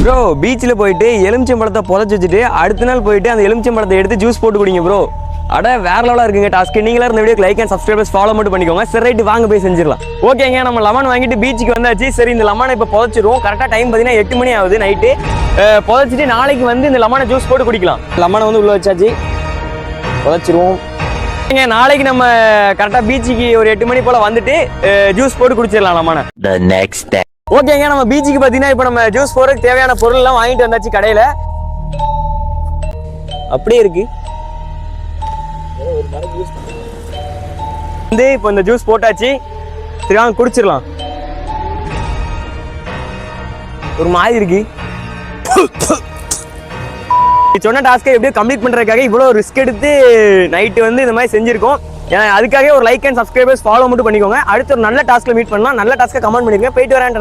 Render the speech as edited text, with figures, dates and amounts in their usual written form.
Bro பீச்சில் போயிட்டு எலுமிச்சம்பழத்தை புதைச்சி வச்சுட்டு அடுத்த நாள் போயிட்டு அந்த எலுமிச்சம்பழத்தை எடுத்து ஜூஸ் போட்டு குடிங்க ப்ரோ. அட வேற லெவலாக இருக்குங்க டாஸ்க். நீங்களா இந்த வீடியோக்கு லைக் அண்ட் சப்ஸ்கிரைபர்ஸ் ஃபாலோ மட்டும் பண்ணிக்கோங்க. சரி ரைட்டு வாங்க போய் செஞ்சிடலாம். ஓகேங்க, நம்ம லெமன் வாங்கிட்டு பீச்சுக்கு வந்தாச்சு. சரி இந்த லெமனை இப்போ புதைச்சிருவோம். கரெக்டாக டைம் பார்த்தீங்கன்னா 8 மணி ஆகுது நைட்டு. புதைச்சிட்டு நாளைக்கு வந்து இந்த லெமனை ஜூஸ் போட்டு குடிக்கலாம். லெமனை வந்து உள்ள வச்சாச்சு, புதைச்சிருவோம். நாளைக்கு நம்ம கரெக்டாக பீச்சுக்கு ஒரு 8 மணி போல் வந்துட்டு ஜூஸ் போட்டு குடிச்சிடலாம் லெமனை. The next day. ஓகேங்க, நம்ம பீச்சுக்கு பார்த்தீங்கன்னா இப்போ நம்ம ஜூஸ் போடுறதுக்கு தேவையான பொருள்லாம் வாங்கிட்டு வந்தாச்சு கடையில். அப்படியே இருக்கு வந்து இப்போ இந்த ஜூஸ் போட்டாச்சு. சரி வாங்க குடிச்சிடலாம். ஒரு மாதிரி இருக்கு. சொன்ன டாஸ்க்கை எப்படியோ கம்ப்ளீட் பண்றதுக்காக இவ்வளோ ரிஸ்க் எடுத்து நைட்டு வந்து இந்த மாதிரி செஞ்சிருக்கோம். ஏன்னா அதுக்காக ஒரு லைக் அண்ட் சப்ஸ்கிரைபர்ஸ் ஃபாலோ மட்டும் பண்ணிக்கோங்க. அடுத்து ஒரு நல்ல டாஸ்க்ல மீட் பண்ணலாம். நல்ல டாஸ்க்கை கமெண்ட் பண்ணிருக்கேன். போயிட்டு வரேன்.